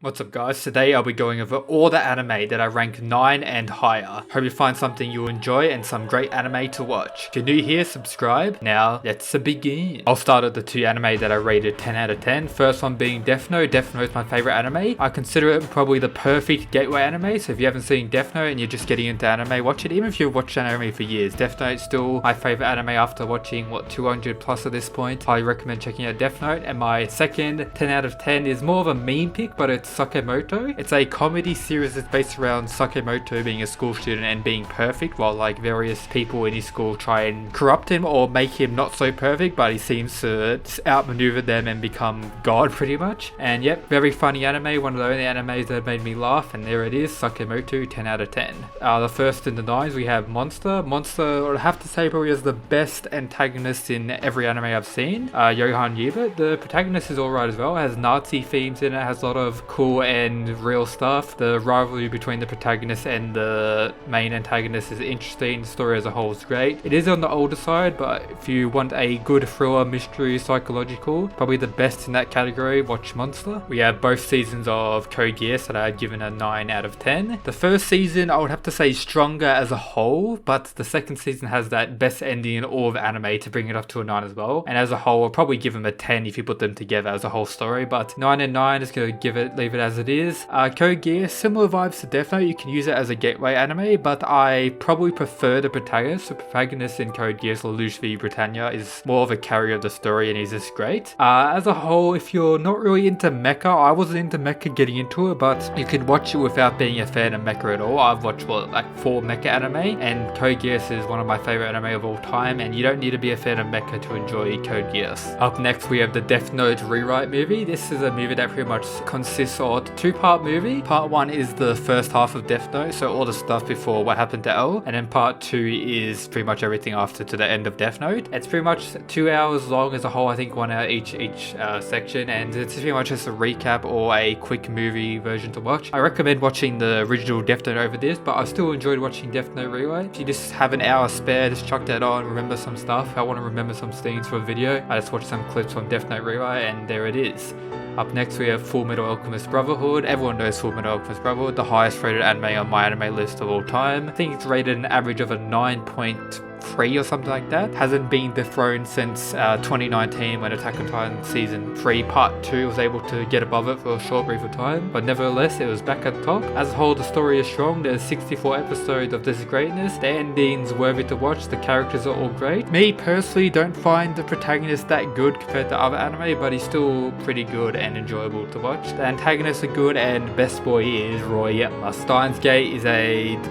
What's up guys, today I'll be going over all the anime that I rank 9 and higher. Hope you find something you'll enjoy and some great anime to watch. If you're new here, subscribe. Now, let's begin. I'll start at the two anime that I rated 10 out of 10. First one being Death Note. Death Note is my favorite anime. I consider it probably the perfect gateway anime, so if you haven't seen Death Note and you're just getting into anime, watch it. Even if you've watched anime for years, Death Note is still my favorite anime after watching, 200 plus at this point. I recommend checking out Death Note. And my second 10 out of 10 is more of a meme pick, but it's Sakemoto. It's a comedy series that's based around Sakemoto being a school student and being perfect, while like various people in his school try and corrupt him or make him not so perfect, but he seems to outmaneuver them and become God pretty much. And yep, very funny anime, one of the only animes that made me laugh, and there it is, Sakemoto, 10 out of 10. The first in the nines we have Monster. Monster, I have to say, probably is the best antagonist in every anime I've seen. Johan Yibert, the protagonist is alright as well, it has Nazi themes in it, has a lot of cool and real stuff. The rivalry between the protagonist and the main antagonist is interesting. The story as a whole is great. It is on the older side, but if you want a good thriller, mystery, psychological, probably the best in that category, watch Monster. We have both seasons of Code Geass that I had given a 9 out of 10. The first season I would have to say stronger as a whole, but the second season has that best ending in all of anime to bring it up to a 9 as well. And as a whole, I'll probably give them a 10 if you put them together as a whole story, but 9 and 9 is going to leave it as it is. Code Geass, similar vibes to Death Note. You can use it as a gateway anime, but I probably prefer the protagonist. The protagonist in Code Geass, Lelouch v Britannia, is more of a carrier of the story and he's just great. As a whole, if you're not really into mecha, I wasn't into mecha getting into it, but you can watch it without being a fan of mecha at all. I've watched like 4 mecha anime, and Code Geass is one of my favorite anime of all time, and you don't need to be a fan of mecha to enjoy Code Geass. Up next we have the Death Note rewrite movie. This is a movie that pretty much consists of a 2-part movie. Part 1 is the first half of Death Note, so all the stuff before what happened to L, and then part 2 is pretty much everything after to the end of Death Note. It's pretty much 2 hours long as a whole, I think 1 hour each section, and it's pretty much just a recap or a quick movie version to watch. I recommend watching the original Death Note over this, but I still enjoyed watching Death Note rewrite. If you just have an hour spare, just chuck that on, remember some stuff. If I want to remember some scenes for a video, I just watch some clips from Death Note rewrite, and there it is. Up next we have Full Metal Alchemist Brotherhood. Everyone knows Full Metal Alchemist Brotherhood, the highest rated anime on my anime list of all time. I think it's rated an average of a 9.3 or something like that. Hasn't been dethroned since 2019 when Attack on Titan Season 3 Part 2 was able to get above it for a short brief of time, but nevertheless it was back at the top. As a whole, the story is strong. There's 64 episodes of this greatness. The ending's worthy to watch. The characters are all great. Me personally don't find the protagonist that good compared to other anime, but he's still pretty good and enjoyable to watch. The antagonists are good, and best boy is Roy Yetma. Steins Gate is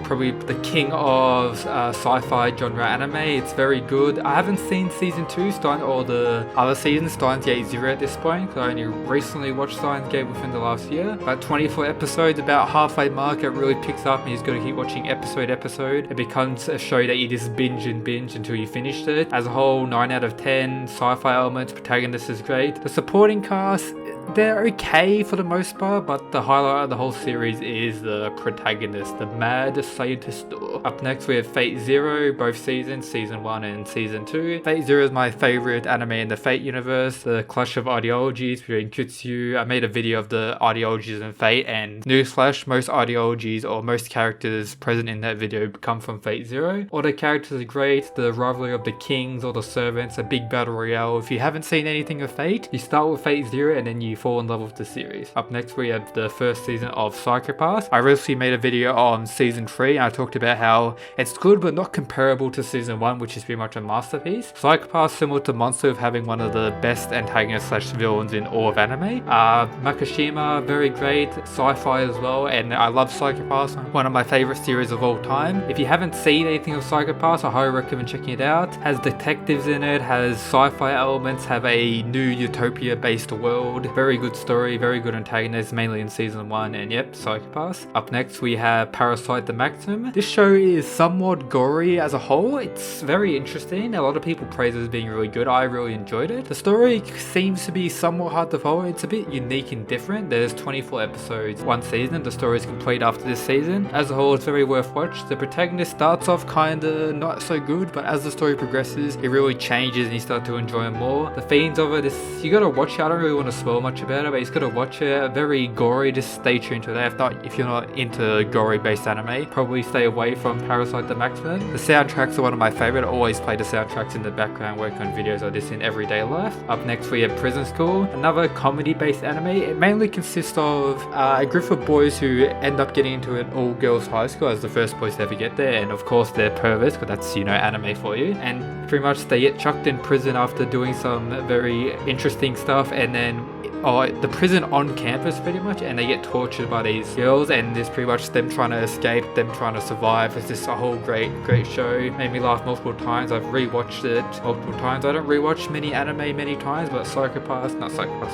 probably the king of sci-fi genre anime. It's very good. I haven't seen season 2 or the other seasons, Steins Gate 0 at this point, because I only recently watched Steins Gate within the last year. About 24 episodes, about halfway mark, it really picks up and you just got to keep watching episode. It becomes a show that you just binge until you finished it. As a whole, 9 out of 10. Sci-fi elements, protagonist is great. The supporting cast, they're okay for the most part, but the highlight of the whole series is the protagonist, the mad scientist. Up next we have Fate Zero, both seasons, season 1 and season 2. Fate Zero is my favorite anime in the Fate universe, the clash of ideologies between Kutsu. I made a video of the ideologies in Fate, and newsflash, most ideologies or most characters present in that video come from Fate Zero. All the characters are great, the rivalry of the kings or the servants, a big battle royale. If you haven't seen anything of Fate, you start with Fate Zero and then you fall in love with the series. Up next we have the first season of Psycho-Pass. I recently made a video on season 3 and I talked about how it's good but not comparable to season 1, which is pretty much a masterpiece. Psycho-Pass, similar to Monster, of having one of the best antagonists / villains in all of anime. Makishima, very great, sci-fi as well, and I love Psycho-Pass, one of my favorite series of all time. If you haven't seen anything of Psycho-Pass, I highly recommend checking it out. Has detectives in it, has sci-fi elements, have a new utopia based world. Very good story, very good antagonist, mainly in season 1, and yep, Psycho-Pass. Up next we have Parasite the Maximum. This show is somewhat gory as a whole. It's very interesting. A lot of people praise it as being really good. I really enjoyed it. The story seems to be somewhat hard to follow. It's a bit unique and different. There's 24 episodes, 1 season. The story is complete after this season. As a whole, it's very worth watch. The protagonist starts off kinda not so good, but as the story progresses, it really changes and you start to enjoy it more. The themes of it is, you gotta watch it. I don't really want to spoil much much about it, but you just gotta watch it. Very gory, just stay tuned to that. If you're not into gory based anime, probably stay away from Parasite the Maximum. The soundtracks are one of my favorite. I always play the soundtracks in the background, work on videos like this in everyday life. Up next we have Prison School, another comedy based anime. It mainly consists of a group of boys who end up getting into an all girls high school as the first boys to ever get there, and of course they're perverts, because that's, you know, anime for you, and pretty much they get chucked in prison after doing some very interesting stuff, and then the prison on campus pretty much, and they get tortured by these girls, and there's pretty much them trying to escape, them trying to survive. It's just a whole great show. Made me laugh multiple times. I've rewatched it multiple times. I don't rewatch many anime many times, but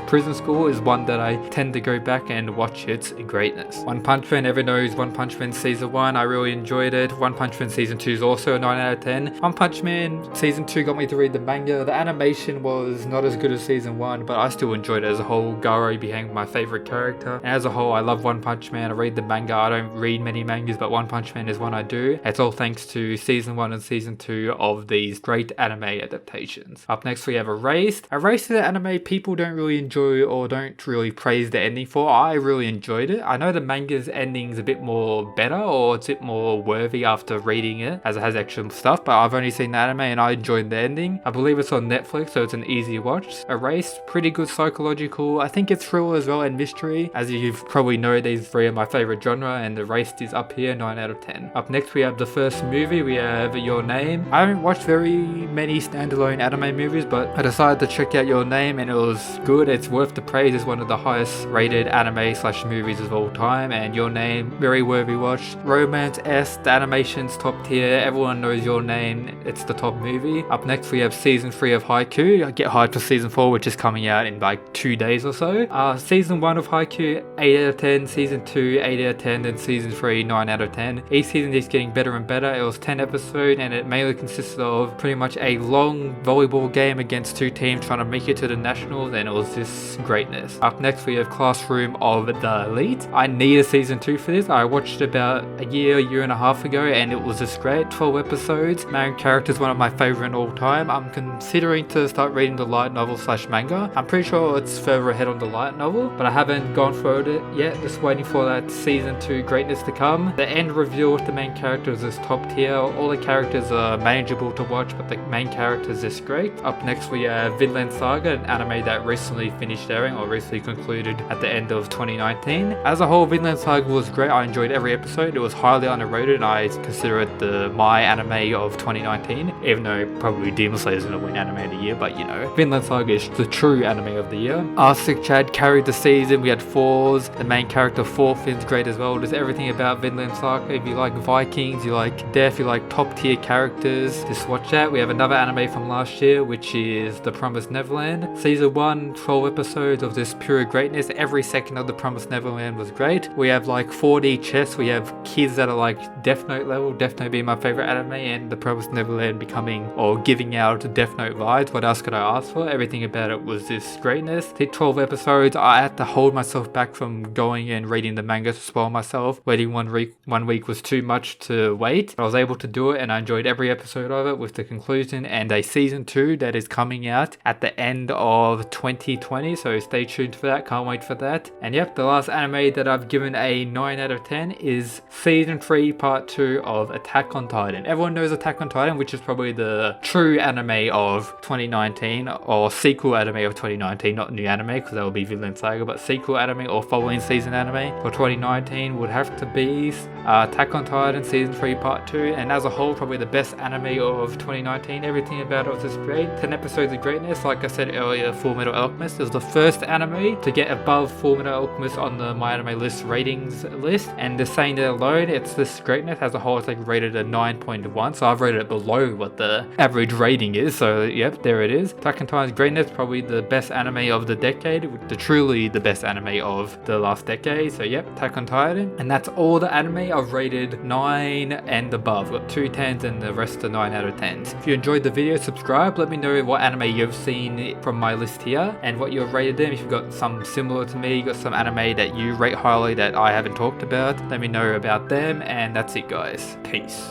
Prison School is one that I tend to go back and watch its greatness. One Punch Man, everyone knows One Punch Man season 1, I really enjoyed it. One Punch Man season 2 is also a 9 out of 10. One Punch Man season 2 got me to read the manga. The animation was not as good as season 1, but I still enjoyed it as a whole. Garo being my favorite character, and as a whole I love One Punch Man. I read the manga. I don't read many mangas, but One Punch Man is one I do. It's all thanks to season 1 and season 2 of these great anime adaptations. Up next we have Erased. Erased is an anime people don't really enjoy or don't really praise the ending for. I really enjoyed it. I know the manga's ending's a bit more better, or it's a bit more worthy after reading it, as it has actual stuff, but I've only seen the anime and I enjoyed the ending. I believe it's on Netflix, so it's an easy watch. Erased, pretty good psychological. I think it's thriller as well and mystery. As you probably know, these three are my favorite genre, and Erased is up here, 9 out of 10. Up next we have the first movie. We have Your Name. I haven't watched very many standalone anime movies, but I decided to check out Your Name and it was good. It's worth the praise. It's one of the highest rated anime / movies of all time, and Your Name, very worthy watch. Romance-esque, the animation's top tier. Everyone knows Your Name. It's the top movie. Up next we have season 3 of Haikyuu. I get hyped for season 4, which is coming out in like 2 days or so. Season 1 of Haikyuu, 8 out of 10. Season 2, 8 out of 10. Then season 3, 9 out of 10. Each season is getting better and better. It was 10 episodes, and it mainly consisted of pretty much a long volleyball game against two teams trying to make it to the nationals, and it was just greatness. Up next we have Classroom of the Elite. I need a season 2 for this. I watched it about a year and a half ago, and it was just great. 12 episodes. Main character is one of my favorite all time. I'm considering to start reading the light novel / manga. I'm pretty sure it's further ahead on the light novel, but I haven't gone through it yet. Just waiting for that season 2 greatness to come. The end reveal with the main characters is top tier. All the characters are manageable to watch, but the main character is just great. Up next we have Vinland Saga, an anime that recently finished airing or recently concluded at the end of 2019. As a whole, Vinland Saga was great. I enjoyed every episode. It was highly underrated, and I consider it my anime of 2019, even though probably Demon Slayer is going to win anime of the year, but you know, Vinland Saga is the true anime of the year. Arsik Chad carried the season. We had fours. The main character Thorfinn's great as well. There's everything about Vinland Saga. If you like Vikings, you like death, you like top tier characters, just watch that. We have another anime from last year, which is The Promised Neverland. Season 1, 12 episodes of this pure greatness. Every second of The Promised Neverland was great. We have like 4D chess. We have kids that are like Death Note level. Death Note being my favorite anime, and The Promised Neverland becoming or giving out Death Note vibes. What else could I ask for? Everything about it was this greatness. Hit 12 episodes. I had to hold myself back from going and reading the manga to spoil myself. Waiting one week was too much to wait. But I was able to do it, and I enjoyed every episode of it, with the conclusion and a season 2 that is coming out at the end of 2020. So stay tuned for that. Can't wait for that. And yep, the last anime that I've given a 9 out of 10 is season 3 part 2 of Attack on Titan. Everyone knows Attack on Titan, which is probably the true anime of 2019, or sequel anime of 2019, not new anime, because that would be Vinland Saga, but sequel anime or following season anime for 2019 would have to be Attack on Titan season 3 part 2, and as a whole probably the best anime of 2019. Everything about it was just great. 10 episodes of greatness. Like I said earlier, Fullmetal Alchemist is the first anime to get above Fullmetal Alchemist on the My Anime List ratings list, and just saying that alone, it's this greatness. As a whole, it's like rated a 9.1, so I've rated it below what the average rating is, so yep, there it is. Attack on Titan's greatness, probably the best anime of the decade, truly the best anime of the last decade, so yep, Attack on Titan. And that's all the anime I've rated 9 and above. Got 2 10s and the rest are 9 out of 10s. If you enjoyed the video, subscribe. Let me know what anime you've seen from my list here and what you've rated them. If you've got some similar to me, you got some anime that you rate highly that I haven't talked about, let me know about them. And that's it, guys. Peace.